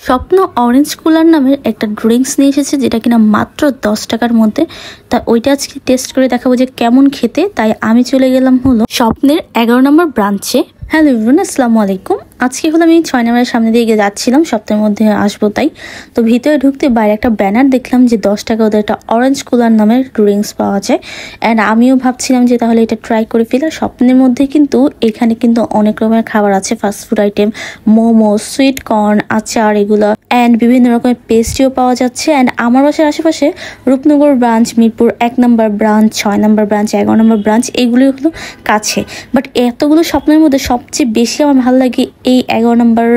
স্বপ্ন orange cooler নামের একটা ড্রিঙ্কস নিয়ে এসেছে, যেটা কিনা মাত্র 10 টাকার মধ্যে। তা ওইটা আজকে টেস্ট করে দেখাবো যে কেমন খেতে। তাই আমি চলে গেলাম হলো স্বপ্নের 11 নম্বর ব্রাঞ্চে। হ্যালো এভরিওয়ান, আসসালামু আলাইকুম। আজকে হলো আমি 6 নম্বরের সামনে দিয়ে যাচ্ছিলাম, সপ্তাহের মধ্যে আসবো তাই। তো ভিতরে ঢুকতে বাইরে একটা ব্যানার দেখলাম যে 10 টাকা ওদের একটা অরেঞ্জ কুলার নামের ড্রিঙ্কস পাওয়া যায়। অ্যান্ড আমিও ভাবছিলাম যে তাহলে এটা ট্রাই করে ফেলি। আর স্বপ্নের মধ্যে কিন্তু এখানে কিন্তু অনেক রকমের খাবার আছে, fast food item, momo, sweet corn, আচার, এগুলো অ্যান্ড বিভিন্ন রকমের পেস্ট্রিও পাওয়া যাচ্ছে। অ্যান্ড আমার বাসার আশেপাশে রূপনগর ব্রাঞ্চ, মিরপুর 1 নম্বর ব্রাঞ্চ, 6 নম্বর ব্রাঞ্চ, 11 নম্বর ব্রাঞ্চ, এগুলি হলো কাছে। বাট এতগুলো স্বপ্নের মধ্যে সবচেয়ে বেশি আমার ভালো লাগে এই 11 নম্বর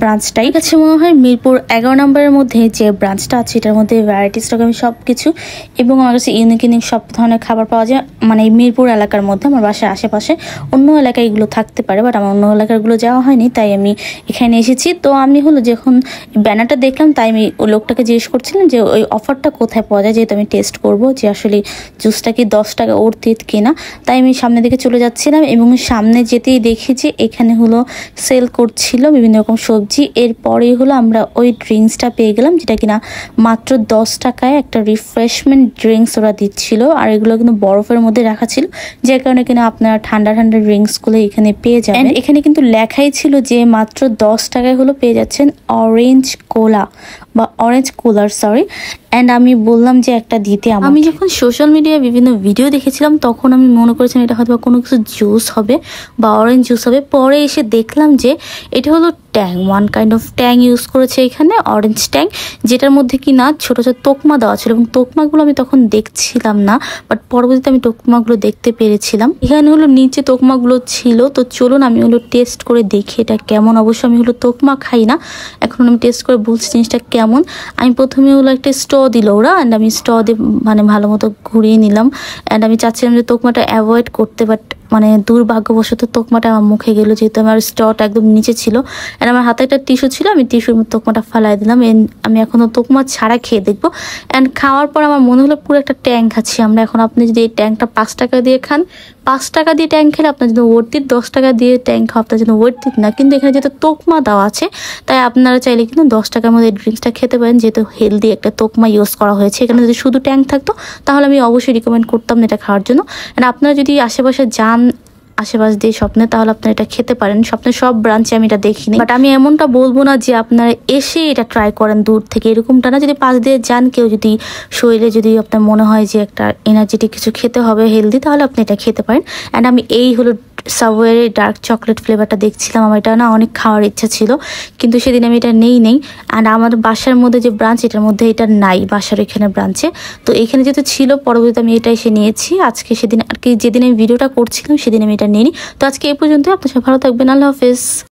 ব্রাঞ্চটাই। কাছে মনে হয় মিরপুর 11 নম্বরের মধ্যে যে ব্রাঞ্চটা আছে এটার মধ্যে ভ্যারাইটিস রকমের সব কিছু, এবং আমার কাছে ইউনিক ইউনিক সব ধরনের খাবার পাওয়া যায়। মানে এই মিরপুর এলাকার মধ্যে, আমার বাসার আশেপাশে অন্য এলাকায় এগুলো থাকতে পারে, বাট আমার অন্য এলাকারগুলো যাওয়া হয়নি, তাই আমি এখানে এসেছি। তো আমি হলো যখন ব্যানারটা দেখলাম, তাই আমি ওই লোকটাকে জিজ্ঞেস করছিলাম যে ওই অফারটা কোথায় পাওয়া যায়, যেহেতু আমি টেস্ট করব যে আসলে জুসটা কি 10 টাকা অর্থিত কিনা। তাই আমি সামনে দিকে চলে যাচ্ছিলাম, এবং সামনে যেতেই দেখি যে এখানে হলো সেল করছিল বিভিন্ন রকম সবজি। এরপরেই হলো আমরা ওই ড্রিঙ্কসটা পেয়ে গেলাম, যেটা কিনা মাত্র 10 টাকায় একটা রিফ্রেশমেন্ট ড্রিঙ্কস ওরা দিচ্ছিল। আর এগুলো কিন্তু বরফের মধ্যে রাখা ছিল, যে কারণে কিনা আপনারা ঠান্ডা ঠান্ডা ড্রিঙ্কসগুলো এখানে পেয়ে যাবেন। এখানে কিন্তু লেখাই ছিল যে মাত্র 10 টাকায় হলো পেয়ে যাচ্ছেন অরেঞ্জ কোলা বা অরেঞ্জ কুলার, সরি। অ্যান্ড আমি বললাম যে একটা দিতে। আমি যখন সোশ্যাল মিডিয়ায় বিভিন্ন ভিডিও দেখেছিলাম তখন আমি মনে করেছিলাম এটা হয়তো কোনো কিছু জুস হবে বা অরেঞ্জ জুস হবে। পরে এসে দেখলাম যে এটা হলো Tang, one kind of Tang use করেছে এখানে, অরেঞ্জ ট্যাং, যেটার মধ্যে কি না ছোটো ছোটো তোকমা দেওয়া ছিল, এবং তোকমাগুলো আমি তখন দেখছিলাম না, বাট পরবর্তীতে আমি তোকমাগুলো দেখতে পেরেছিলাম। এখানে হলো নিচে তোকমাগুলো ছিল। তো চলুন আমি হলো টেস্ট করে দেখি এটা কেমন। অবশ্য আমি হলো তোকমা খাই না, এখন আমি টেস্ট করে বলছি জিনিসটা কেমন। আমি প্রথমে হলো একটা স্ট্র দিল ওরা, অ্যান্ড আমি স্ট্র দিয়ে মানে ভালো মতো ঘুরিয়ে নিলাম। অ্যান্ড আমি চাচ্ছিলাম যে তোকমাটা অ্যাভয়েড করতে, বাট মানে দুর্ভাগ্যবশত তোকমাটা আমার মুখে গেলো, যেহেতু আমার স্টটা একদম নিচে ছিল। আর আমার হাতে একটা টিস্যু ছিল, আমি টিস্যুর তোকমাটা ফালাই দিলাম। আমি এখনও তোকমা ছাড়া খেয়ে দেখবো। অ্যান্ড খাওয়ার পর আমার মনে হলো পুরো একটা ট্যাং খাচ্ছি আমরা। এখন আপনি যদি এই ট্যাংটা 5 টাকা দিয়ে খান, 5 টাকা দিয়ে ট্যাং খেলে আপনার জন্য ওর্থিত, 10 টাকা দিয়ে ট্যাং খাওয়া আপনার জন্য ওর্থিত না। কিন্তু এখানে যেহেতু তোকমা দেওয়া আছে, তাই আপনারা চাইলে কিন্তু 10 টাকার মধ্যে ড্রিঙ্কসটা খেতে পারেন, যেহেতু হেলদি একটা তোকমা ইউজ করা হয়েছে। এখানে যদি শুধু ট্যাং থাকতো তাহলে আমি অবশ্যই রিকমেন্ড করতাম না এটা খাওয়ার জন্য। অ্যান্ড আপনারা যদি আশেপাশে যান, আশেপাশ দিয়ে স্বপ্নে, তাহলে আপনারা এটা খেতে পারেন। স্বপ্নের সব ব্রাঞ্চে আমি এটা দেখিনি, বাট আমি এমনটা বলবো না যে আপনারা এসে এটা ট্রাই করেন দূর থেকে, এরকমটা না। যদি পাশ দিয়ে যান, কেউ যদি শরীরে যদি আপনার মনে হয় যে একটা এনার্জেটিক কিছু খেতে হবে, হেলদি, তাহলে আপনি এটা খেতে পারেন। অ্যান্ড আমি এই হলো সাবওয়ের ডার্ক চকলেট ফ্লেভারটা দেখছিলাম, আমার এটা না অনেক খাওয়ার ইচ্ছা ছিল, কিন্তু সেদিন আমি এটা নেই। অ্যান্ড আমার বাসার মধ্যে যে ব্রাঞ্চ, এটার মধ্যে এটা নাই, বাসার এখানে ব্রাঞ্চে। তো এখানে যেহেতু ছিল, পরবর্তীতে আমি এটা এসে নিয়েছি। আজকে সেদিন আর কি, যেদিন আমি ভিডিওটা করছিলাম সেদিন আমি এটা নিইনি। তো আজকে এই পর্যন্ত। আপনার সবাই ভালো থাকবেন, আল্লাহ হাফেজ।